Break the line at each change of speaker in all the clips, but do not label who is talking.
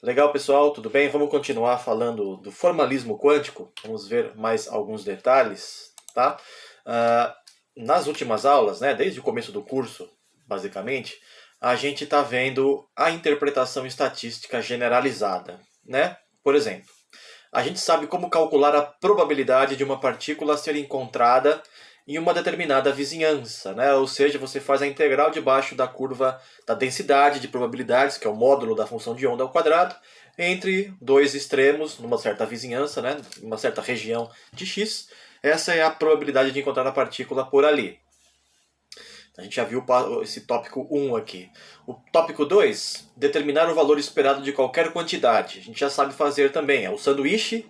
Legal, pessoal, tudo bem? Vamos continuar falando do formalismo quântico. Vamos ver mais alguns detalhes, tá? Ah, Nas últimas aulas, né, desde o começo do curso, basicamente, a gente está vendo a interpretação estatística generalizada, né? Por exemplo, a gente sabe como calcular a probabilidade de uma partícula ser encontrada em uma determinada vizinhança, né? Ou seja, você faz a integral debaixo da curva da densidade de probabilidades, que é o módulo da função de onda ao quadrado, entre dois extremos, numa certa vizinhança, né? Numa certa região de x. Essa é a probabilidade de encontrar a partícula por ali. A gente já viu esse tópico 1 aqui. O tópico 2, determinar o valor esperado de qualquer quantidade. A gente já sabe fazer também, é o sanduíche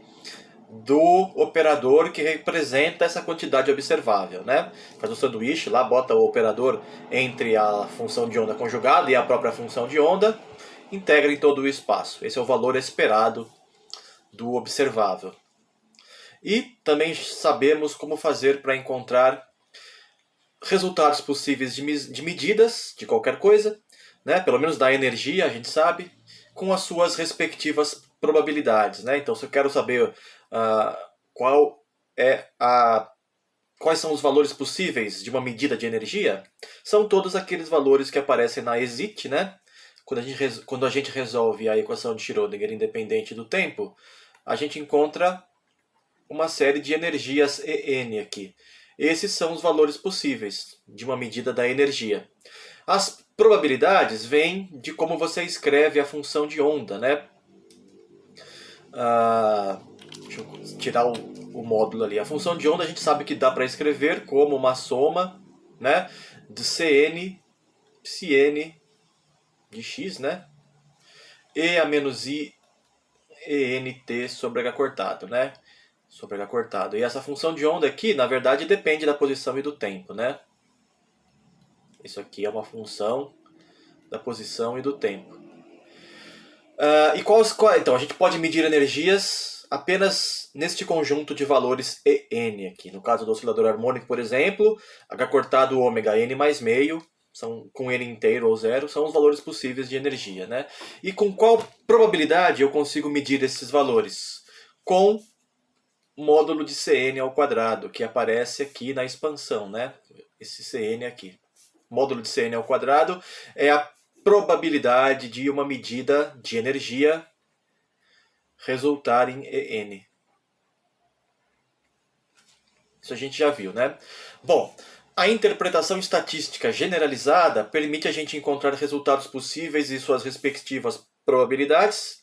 do operador que representa essa quantidade observável, né? Faz um sanduíche lá, bota o operador entre a função de onda conjugada e a própria função de onda, integra em todo o espaço. Esse é o valor esperado do observável. E também sabemos como fazer para encontrar resultados possíveis de medidas de qualquer coisa, né? Pelo menos da energia, a gente sabe, com as suas respectivas probabilidades, né? Então, se eu quero saber qual é quais são os valores possíveis de uma medida de energia, são todos aqueles valores que aparecem na exit, né? Quando a gente resolve a equação de Schrödinger independente do tempo, a gente encontra uma série de energias En aqui. Esses são os valores possíveis de uma medida da energia. As probabilidades vêm de como você escreve a função de onda, né? Deixa eu tirar o módulo ali. A função de onda a gente sabe que dá para escrever como uma soma, né, de Cn, Psi de x, né, e a menos i ent sobre h cortado, né? Sobre h cortado. E essa função de onda aqui, na verdade, depende da posição e do tempo, né? Isso aqui é uma função da posição e do tempo. Então, a gente pode medir energias apenas neste conjunto de valores En aqui. No caso do oscilador harmônico, por exemplo, h cortado ômega n mais meio, com n inteiro ou zero, são os valores possíveis de energia, né? E com qual probabilidade eu consigo medir esses valores? Com módulo de Cn ao quadrado, que aparece aqui na expansão, né? Esse Cn aqui. Módulo de Cn ao quadrado é a probabilidade de uma medida de energia resultar em En. Isso a gente já viu, né? Bom, a interpretação estatística generalizada permite a gente encontrar resultados possíveis e suas respectivas probabilidades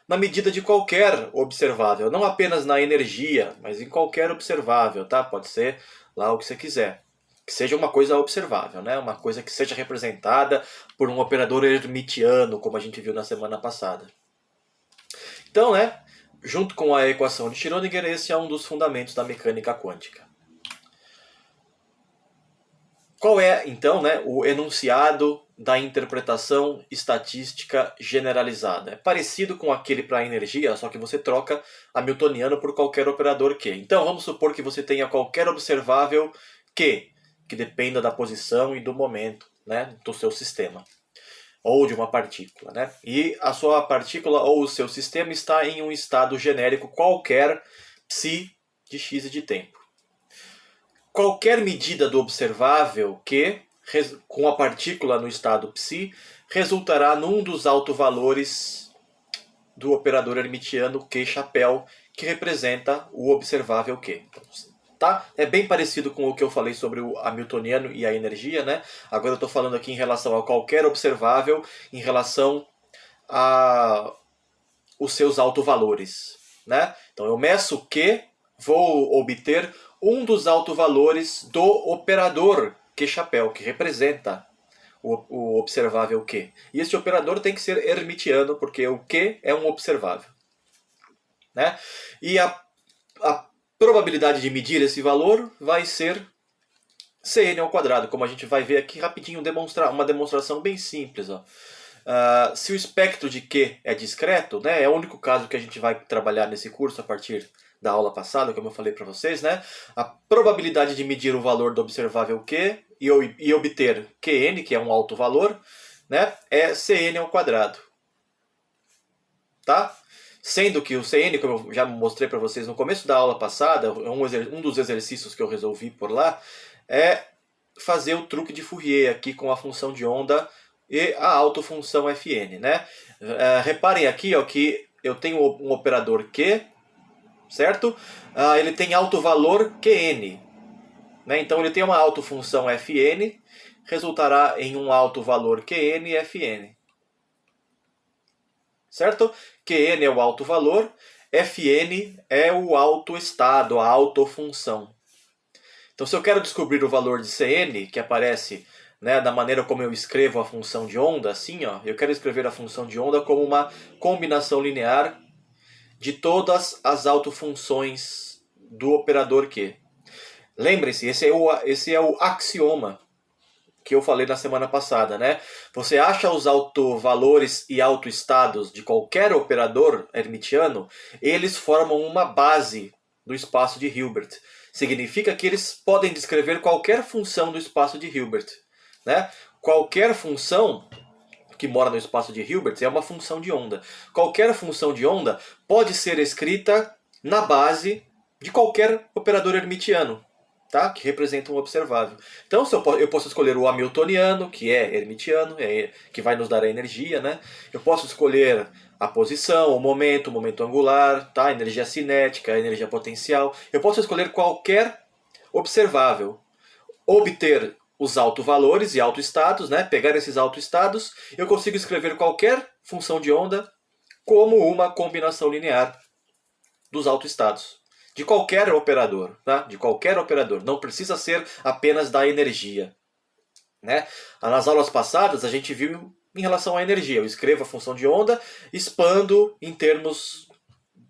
na medida de qualquer observável, não apenas na energia, mas em qualquer observável, tá? Pode ser lá o que você quiser. Que seja uma coisa observável, né? Uma coisa que seja representada por um operador hermitiano, como a gente viu na semana passada. Então, né, junto com a equação de Schrödinger, esse é um dos fundamentos da mecânica quântica. Qual é, então, né, o enunciado da interpretação estatística generalizada? É parecido com aquele para a energia, só que você troca hamiltoniano por qualquer operador Q. Então, vamos supor que você tenha qualquer observável Q, que dependa da posição e do momento, né, do seu sistema, ou de uma partícula, né? E a sua partícula ou o seu sistema está em um estado genérico qualquer, psi de x e de tempo. Qualquer medida do observável Q, com a partícula no estado psi, resultará num dos autovalores do operador hermitiano Q chapéu, que representa o observável Q. Tá? É bem parecido com o que eu falei sobre o hamiltoniano e a energia, né? Agora eu estou falando aqui em relação a qualquer observável, em relação a os seus autovalores, né? Então eu meço Q, vou obter um dos autovalores do operador Q chapéu, que representa o observável Q. E esse operador tem que ser hermitiano, porque o Q é um observável, né? E a probabilidade de medir esse valor vai ser Cn ao quadrado, como a gente vai ver aqui rapidinho, uma demonstração bem simples. Ó. Se o espectro de Q é discreto, né, é o único caso que a gente vai trabalhar nesse curso a partir da aula passada, como eu falei para vocês, né, a probabilidade de medir o valor do observável Q e obter Qn, que é um alto valor, né, é Cn ao quadrado. tá? Sendo que o CN, como eu já mostrei para vocês no começo da aula passada, um dos exercícios que eu resolvi por lá, é fazer o truque de Fourier aqui com a função de onda e a autofunção Fn, né? Reparem aqui, ó, que eu tenho um operador Q, certo? Ele tem alto valor Qn, né? Então ele tem uma autofunção Fn, resultará em um alto valor Qn e Fn. Certo? Qn é o alto valor, Fn é o alto estado, a autofunção. Então, se eu quero descobrir o valor de Cn, que aparece, né, da maneira como eu escrevo a função de onda, assim, ó, eu quero escrever a função de onda como uma combinação linear de todas as autofunções do operador Q. Lembre-se, esse é o axioma que eu falei na semana passada, né? Você acha os autovalores e autoestados de qualquer operador hermitiano, eles formam uma base do espaço de Hilbert. Significa que eles podem descrever qualquer função do espaço de Hilbert, né? Qualquer função que mora no espaço de Hilbert é uma função de onda. Qualquer função de onda pode ser escrita na base de qualquer operador hermitiano, tá? Que representa um observável. Então eu posso escolher o hamiltoniano, que é hermitiano, que vai nos dar a energia, né? Eu posso escolher a posição, o momento angular, tá? A energia cinética, a energia potencial. Eu posso escolher qualquer observável, obter os autovalores e autoestados, né? Pegar esses autoestados, eu consigo escrever qualquer função de onda como uma combinação linear dos autoestados. De qualquer operador, tá? De qualquer operador. Não precisa ser apenas da energia, né? Nas aulas passadas a gente viu em relação à energia. Eu escrevo a função de onda, expando em termos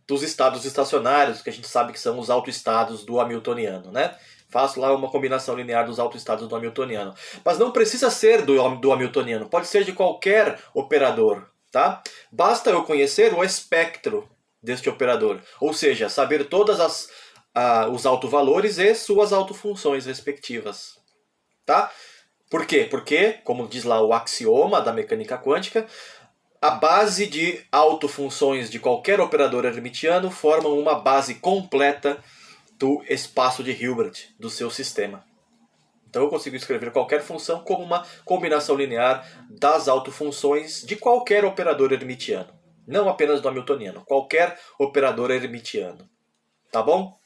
dos estados estacionários, que a gente sabe que são os autoestados do hamiltoniano, né? Faço lá uma combinação linear dos autoestados do hamiltoniano. Mas não precisa ser do hamiltoniano, pode ser de qualquer operador, tá? Basta eu conhecer o espectro deste operador, ou seja, saber todas os autovalores e suas autofunções respectivas, tá? Por quê? Porque, como diz lá o axioma da mecânica quântica, a base de autofunções de qualquer operador hermitiano formam uma base completa do espaço de Hilbert do seu sistema. Então eu consigo escrever qualquer função como uma combinação linear das autofunções de qualquer operador hermitiano. Não apenas do hamiltoniano, qualquer operador hermitiano. Tá bom?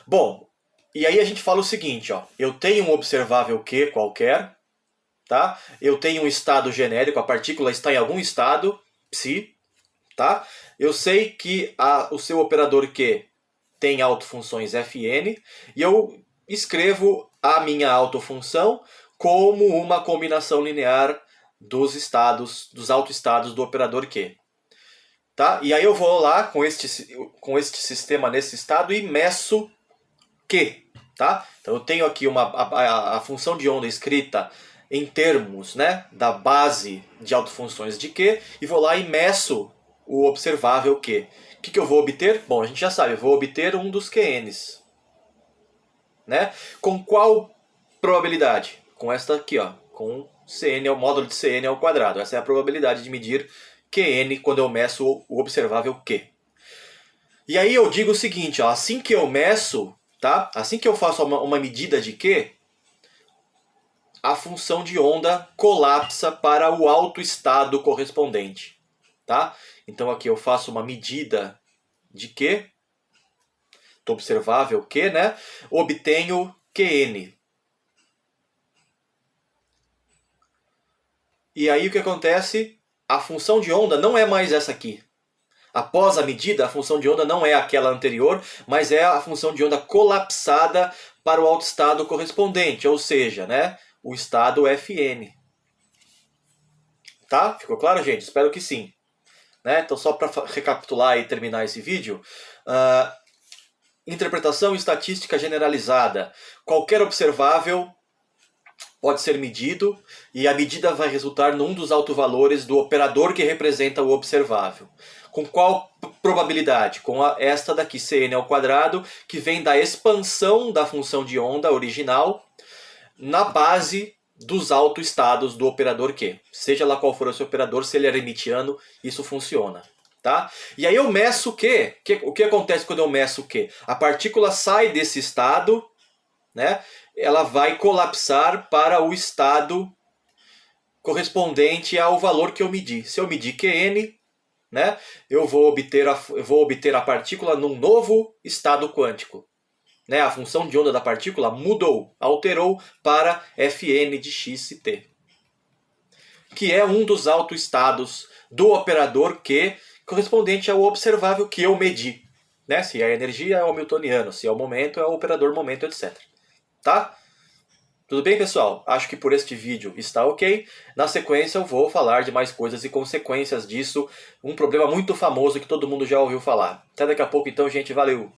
Bom, e aí a gente fala o seguinte, ó. Eu tenho um observável Q qualquer, tá? Eu tenho um estado genérico, a partícula está em algum estado, psi, tá? Eu sei que o seu operador Q tem autofunções Fn, e eu escrevo a minha autofunção como uma combinação linear dos autoestados do operador Q. Tá? E aí eu vou lá com este sistema nesse estado e meço Q. Tá? Então eu tenho aqui a função de onda escrita em termos, né, da base de autofunções de Q, e vou lá e meço o observável Q. O que eu vou obter? Bom, a gente já sabe, eu vou obter um dos Qns. Né? Com qual probabilidade? Com esta aqui, ó, com Cn, o módulo de Cn ao quadrado. Essa é a probabilidade de medir Qn quando eu meço o observável Q. E aí eu digo o seguinte, ó, assim que eu meço, tá? Assim que eu faço uma medida de Q, a função de onda colapsa para o autoestado correspondente. Tá? Então aqui eu faço uma medida de Q, do observável Q, né? Obtenho Qn. E aí o que acontece? A função de onda não é mais essa aqui. Após a medida, a função de onda não é aquela anterior, mas é a função de onda colapsada para o autoestado correspondente, ou seja, né, o estado Fn. Tá? Ficou claro, gente? Espero que sim. Né? Então, só para recapitular e terminar esse vídeo, interpretação estatística generalizada. Qualquer observável pode ser medido e a medida vai resultar num dos autovalores do operador que representa o observável. Com qual probabilidade? Com esta daqui, Cn ao quadrado, que vem da expansão da função de onda original na base dos autoestados do operador Q. Seja lá qual for o seu operador, se ele é hermitiano, isso funciona. Tá? E aí eu meço o Q. O que acontece quando eu meço o Q? A partícula sai desse estado, né? Ela vai colapsar para o estado correspondente ao valor que eu medi. Se eu medir Qn, né, eu vou obter a partícula num novo estado quântico. Né? A função de onda da partícula mudou, alterou para Fn de x e t, que é um dos autoestados do operador Q correspondente ao observável que eu medi. Né? Se a energia é o hamiltoniano, se é o momento é o operador momento, etc. Tá? Tudo bem, pessoal? Acho que por este vídeo está ok. Na sequência eu vou falar de mais coisas e consequências disso. Um problema muito famoso que todo mundo já ouviu falar. Até daqui a pouco então, gente. Valeu!